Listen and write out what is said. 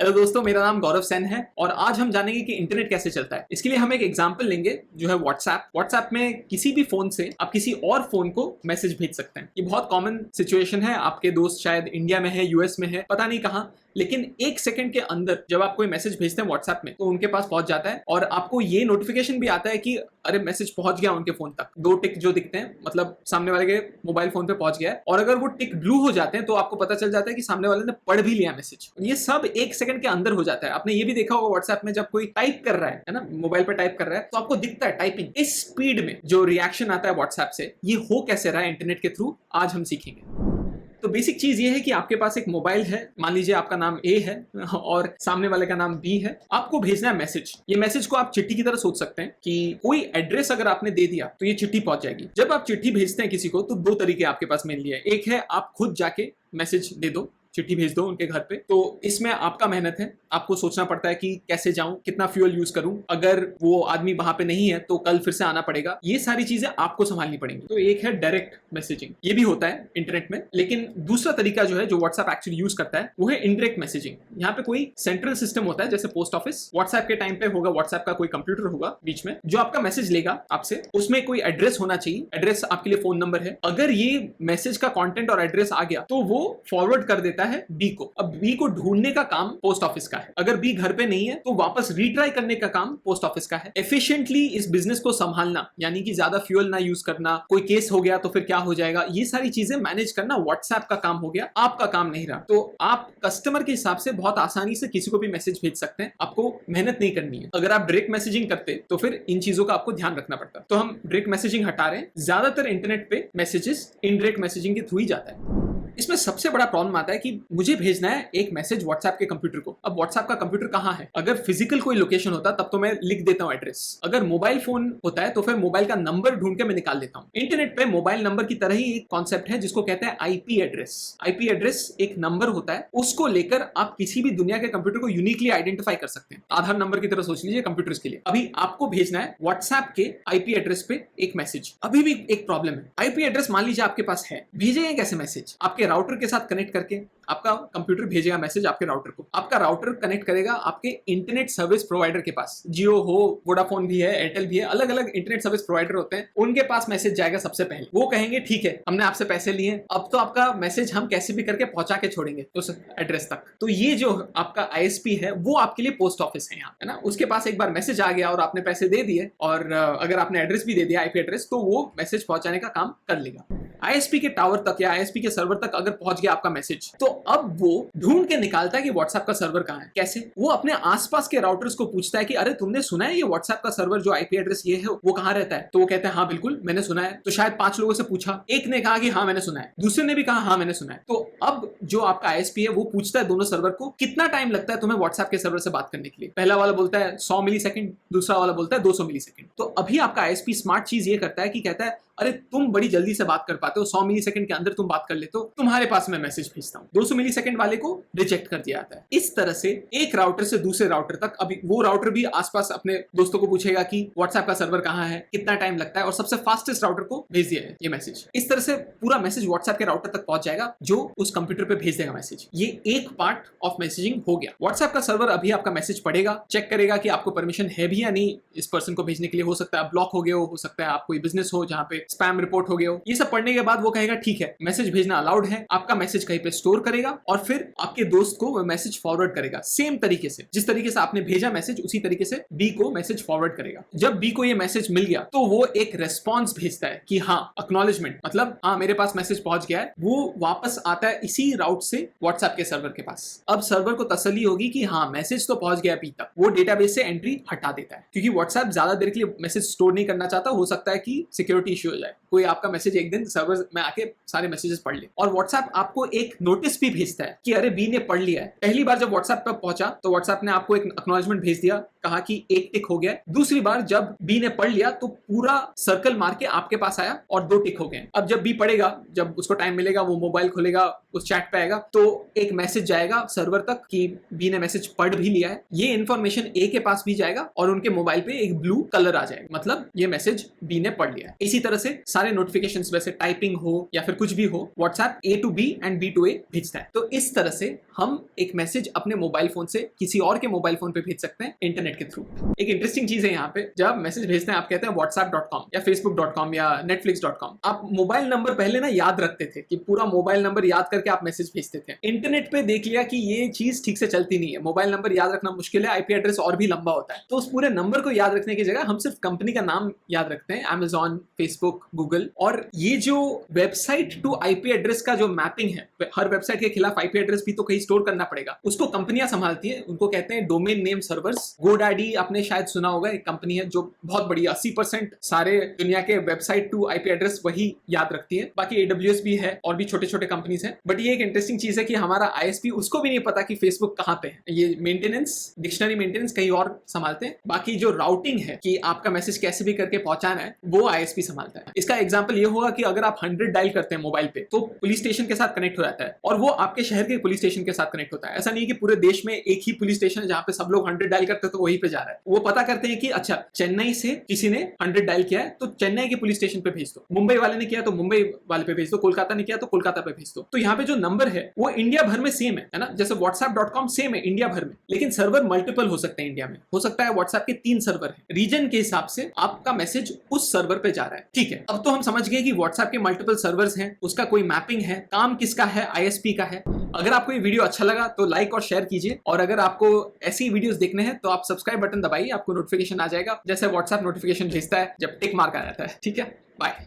Hello दोस्तों, मेरा नाम गौरव सेन है और आज हम जानेंगे कि इंटरनेट कैसे चलता है। इसके लिए हम एक एग्जांपल लेंगे जो है व्हाट्सएप में किसी भी फोन से आप किसी और फोन को मैसेज भेज सकते हैं। ये बहुत कॉमन सिचुएशन है। आपके दोस्त शायद इंडिया में है, यूएस में है, पता नहीं कहाँ, लेकिन एक सेकंड के अंदर जब आप कोई मैसेज भेजते हैं व्हाट्सएप में तो उनके पास पहुंच जाता है और आपको ये नोटिफिकेशन भी आता है कि अरे मैसेज पहुंच गया उनके फोन तक। 2 टिक जो दिखते हैं मतलब सामने वाले के मोबाइल फोन पे पहुंच गया है, और अगर वो टिक ब्लू हो जाते हैं तो आपको पता चल जाता है कि सामने वाले ने पढ़ भी लिया मैसेज। ये सब एक सेकंड के अंदर हो जाता है। आपने ये भी देखा होगा व्हाट्सएप में जब कोई टाइप कर रहा है ना, मोबाइल पर टाइप कर रहा है तो आपको दिखता है टाइपिंग। इस स्पीड में जो रिएक्शन आता है व्हाट्सएप से, ये हो कैसे रहा है इंटरनेट के थ्रू, आज हम सीखेंगे। तो बेसिक चीज ये है कि आपके पास एक मोबाइल है, मान लीजिए आपका नाम ए है और सामने वाले का नाम बी है। आपको भेजना है मैसेज। ये मैसेज को आप चिट्ठी की तरह सोच सकते हैं कि कोई एड्रेस अगर आपने दे दिया तो ये चिट्ठी पहुंच जाएगी। जब आप चिट्ठी भेजते हैं किसी को तो 2 तरीके आपके पास मेनली है। एक है आप खुद जाके मैसेज दे दो, चिट्ठी भेज दो उनके घर पे, तो इसमें आपका मेहनत है। आपको सोचना पड़ता है कि कैसे जाऊं, कितना फ्यूल यूज करूं, अगर वो आदमी वहां पे नहीं है तो कल फिर से आना पड़ेगा। ये सारी चीजें आपको संभालनी पड़ेंगी। तो एक है डायरेक्ट मैसेजिंग, ये भी होता है इंटरनेट में, लेकिन दूसरा तरीका जो है जो व्हाट्सएप एक्चुअली यूज करता है वो है इनडायरेक्ट मैसेजिंग। यहाँ पे कोई सेंट्रल सिस्टम होता है जैसे पोस्ट ऑफिस। व्हाट्सएप के टाइम पे होगा, व्हाट्सएप का कोई कंप्यूटर होगा बीच में जो आपका मैसेज लेगा आपसे। उसमें कोई एड्रेस होना चाहिए, एड्रेस आपके लिए फोन नंबर है। अगर ये मैसेज का कंटेंट और एड्रेस आ गया तो वो फॉरवर्ड कर देता है बी को। अब बी को ढूंढने का काम पोस्ट ऑफिस का है। अगर बी घर पे नहीं है तो वापस रीट्राई करने का काम पोस्ट ऑफिस का है। एफिशिएंटली इस बिजनेस को संभालना, यानी कि ज्यादा फ्यूल ना यूज करना, कोई केस हो गया तो फिर क्या हो जाएगा, ये सारी चीजें मैनेज करना व्हाट्सएप का काम हो गया, आपका काम नहीं रहा। तो आप कस्टमर के हिसाब से बहुत आसानी से किसी को भी मैसेज भेज सकते हैं। आपको मेहनत नहीं करनी है। अगर आप डायरेक्ट मैसेजिंग करते तो फिर इन चीजों का आपको ध्यान रखना पड़ता। तो हम डायरेक्ट मैसेजिंग हटा रहे हैं। ज्यादातर इंटरनेट पे मैसेजेस इनडायरेक्ट मैसेजिंग के थ्रू ही जाता है। इसमें सबसे बड़ा प्रॉब्लम आता है कि मुझे भेजना है एक मैसेज व्हाट्सएप के कंप्यूटर को। अब व्हाट्सएप का कंप्यूटर कहाँ है? अगर फिजिकल कोई लोकेशन होता तब तो मैं लिख देता हूँ एड्रेस। अगर मोबाइल फोन होता है तो फिर मोबाइल का नंबर ढूंढ के मैं निकाल देता हूँ। इंटरनेट पे मोबाइल नंबर की तरह ही एक कॉन्सेप्ट है जिसको कहते हैं आईपी एड्रेस। आईपी एड्रेस एक नंबर होता है, उसको लेकर आप किसी भी दुनिया के कंप्यूटर को यूनिकली आइडेंटिफाई कर सकते हैं। आधार नंबर की तरह सोच लीजिए कंप्यूटर्स के लिए। अभी आपको भेजना है व्हाट्सएप के आईपी एड्रेस पे एक मैसेज। अभी भी एक प्रॉब्लम है। आईपी एड्रेस मान लीजिए आपके पास है, भेजेंगे कैसे मैसेज? आपके राउटर के साथ कनेक्ट करके आपका कंप्यूटर भेजेगा मैसेज आपके राउटर को। आपका राउटर कनेक्ट करेगा आपके इंटरनेट सर्विस प्रोवाइडर के पास। जियो हो, वोडाफोन भी है, एयरटेल भी है, अलग अलग इंटरनेट सर्विस प्रोवाइडर होते हैं। उनके पास मैसेज जाएगा सबसे पहले। वो कहेंगे ठीक है, हमने आपसे पैसे लिए, अब तो आपका मैसेज हम कैसे भी करके पहुंचा के छोड़ेंगे उस एड्रेस तक। तो ये जो आपका आईएसपी है वो आपके लिए पोस्ट ऑफिस है यहाँ, है ना। उसके पास एक बार मैसेज आ गया और आपने पैसे दे दिए और अगर आपने एड्रेस भी दे दिया आईपी एड्रेस, तो वो मैसेज पहुंचाने का काम कर लेगा। आईएसपी के टावर तक या आईएसपी के सर्वर तक अगर पहुंच गया आपका मैसेज, तो अब वो ढूंढ के निकालता है कि व्हाट्सएप का सर्वर कहाँ है। कैसे? वो अपने आसपास के राउटर्स को पूछता है कि अरे तुमने सुना है ये व्हाट्सएप का सर्वर जो आईपी एड्रेस ये है वो कहाँ रहता है? तो वो कहते हैं हाँ बिल्कुल मैंने सुना है। तो शायद 5 लोगों से पूछा, एक ने कहा कि हाँ मैंने सुना है, दूसरे ने भी कहा हाँ मैंने सुना है। तो अब जो आपका आईएसपी है वो पूछता है दोनों सर्वर को कितना टाइम लगता है तुम्हें व्हाट्सएप के सर्वर से बात करने के लिए। पहला वाला बोलता है 100 मिली सेकंड, दूसरा वाला बोलता है 200 मिली सेकंड। तो अभी आपका आईएसपी स्मार्ट चीज ये करता है कि कहता है अरे तुम बड़ी जल्दी से बात कर पाते हो, 100 मिली सेकंड के अंदर तुम बात कर लेते हो, तुम्हारे पास मैं मैसेज भेजता हूँ। 200 मिली सेकंड वाले को रिजेक्ट कर दिया जाता है। इस तरह से एक राउटर से दूसरे राउटर तक, अभी वो राउटर भी आसपास अपने दोस्तों को पूछेगा कि व्हाट्सएप का सर्वर कहाँ है, कितना टाइम लगता है, और सबसे फास्टेस्ट राउटर को भेज दिया है ये मैसेज। इस तरह से पूरा मैसेज व्हाट्सएप के राउटर तक पहुंच जाएगा जो उस कंप्यूटर पे भेज देगा मैसेज। ये एक पार्ट ऑफ मैसेजिंग हो गया। व्हाट्सएप का सर्वर अभी आपका मैसेज पढ़ेगा, चेक करेगा कि आपको परमिशन है भी या नहीं इस पर्सन को भेजने के लिए। हो सकता है ब्लॉक हो गए हो सकता है आप कोई बिजनेस हो जहाँ पे स्पैम रिपोर्ट हो गया हो। ये सब पढ़ने के बाद वो कहेगा ठीक है मैसेज भेजना अलाउड है। आपका मैसेज कहीं पे स्टोर करेगा और फिर आपके दोस्त को वो मैसेज फॉरवर्ड करेगा। सेम तरीके से जिस तरीके से आपने भेजा मैसेज, उसी तरीके से बी को मैसेज फॉरवर्ड करेगा। जब बी को ये मैसेज मिल गया तो वो एक रेस्पॉन्स भेजता है कि हाँ एक्नॉलेजमेंट, मतलब हाँ मेरे पास मैसेज पहुंच गया है। वो वापस आता है इसी राउट से व्हाट्सएप के सर्वर के पास। अब सर्वर को तसल्ली होगी कि हाँ मैसेज तो पहुंच गया बी तक। वो डेटाबेस से एंट्री हटा देता है क्योंकि व्हाट्सएप ज्यादा देर के लिए मैसेज स्टोर नहीं करना चाहता। हो सकता है कि सिक्योरिटी इश्यू हो जाए, कोई आपका मैसेज एक दिन सर्वर में आके सारे मैसेजेस पढ़ ले। और व्हाट्सएप आपको एक नोटिस भी भेजता है कि अरे बी ने पढ़ लिया है। पहली बार जब व्हाट्सएप पर पहुंचा तो व्हाट्सएप ने आपको एक एक्नॉलेजमेंट भेज दिया, कहा कि एक टिक हो गया। दूसरी बार जब बी ने पढ़ लिया तो पूरा सर्कल मार के आपके पास आया और 2 टिक हो गए। अब जब बी पढ़ेगा, जब उसको टाइम मिलेगा, वो मोबाइल खोलेगा, उस चैट पे आएगा तो एक मैसेज जाएगा सर्वर तक कि बी ने मैसेज पढ़ भी लिया है। ये इन्फॉर्मेशन ए के पास भी जाएगा और उनके मोबाइल पे एक ब्लू कलर आ जाएगा, मतलब ये मैसेज बी ने पढ़ लिया है। इसी तरह से सारे नोटिफिकेशंस, वैसे टाइपिंग हो या फिर कुछ भी हो, WhatsApp A to B and B to A भेजता है। तो इस तरह से हम एक मैसेज अपने मोबाइल फोन से किसी और के मोबाइल फोन पे भेज सकते हैं इंटरनेट के थ्रू। एक इंटरेस्टिंग चीज है यहाँ पे, जब मैसेज भेजते हैं आप कहते हैं whatsapp.com या facebook.com या netflix.com। आप मोबाइल नंबर पहले ना याद रखते थे कि पूरा मोबाइल नंबर याद करके आप मैसेज भेजते थे। इंटरनेट पे देख लिया कि ये चीज ठीक से चलती नहीं है, मोबाइल नंबर याद रखना मुश्किल है, आईपी एड्रेस और भी लंबा होता है। तो उस पूरे नंबर को याद रखने की जगह हम सिर्फ कंपनी का नाम याद रखते हैं, Amazon, Facebook, Google। और ये जो वेबसाइट टू आईपी एड्रेस का जो मैपिंग है, हर वेबसाइट के खिलाफ आईपी एड्रेस भी तो कहीं स्टोर करना पड़ेगा, उसको कंपनियां संभालती है। उनको कहते हैं डोमेन नेम सर्वर्स। GoDaddy आपने शायद सुना होगा, एक कंपनी है जो बहुत बड़ी, 80% सारे दुनिया के वेबसाइट टू आईपी एड्रेस वही याद रखती है। बाकी AWS भी है और भी छोटे छोटे कंपनीज हैं। बट ये एक इंटरेस्टिंग चीज है कि हमारा ISP, उसको भी नहीं पता कि फेसबुक कहाँ पे है। ये मेंटेनेंस, डिक्शनरी मेंटेनेंस कहीं और संभालते हैं। बाकी जो राउटिंग है कि आपका मैसेज कैसे भी करके पहुंचाना है, वो ISP संभालता है। इसका एग्जांपल ये होगा कि अगर आप 100 डायल करते हैं मोबाइल पे तो पुलिस स्टेशन के साथ कनेक्ट हो जाता है और वो आपके शहर के पुलिस स्टेशन के साथ कनेक्ट होता है। ऐसा नहीं है कि पूरे देश में एक ही पुलिस स्टेशन है जहां पे सब लोग 100 डायल करते हैं तो वहीं पे जा रहा है। वो पता करते हैं कि अच्छा चेन्नई से किसी ने 100 डायल किया है तो चेन्नई के पुलिस स्टेशन पे भेज दो, मुंबई वाले ने किया तो मुंबई वाले पे भेज दो, कोलकाता ने किया तो कोलकाता पे भेज दो। तो यहाँ पे जो नंबर है वो इंडिया भर में सेम है ना, जैसे whatsapp.com सेम है इंडिया भर में, लेकिन सर्वर मल्टीपल हो सकते हैं। इंडिया में हो सकता है व्हाट्सएप के 3 सर्वर है, रीजन के हिसाब से आपका मैसेज उस सर्वर पे जा रहा है। ठीक है, अब तो हम समझ गए कि व्हाट्सएप के मल्टीपल सर्वर्स हैं, उसका कोई मैपिंग है, काम किसका है, ISP का है। अगर आपको ये वीडियो अच्छा लगा तो लाइक और शेयर कीजिए, और अगर आपको ऐसी वीडियोस देखने हैं तो आप सब्सक्राइब बटन दबाइए, आपको नोटिफिकेशन आ जाएगा, जैसे व्हाट्सएप नोटिफिकेशन भेजता है जब टिक मार्क आ जाता है। ठीक है, बाय।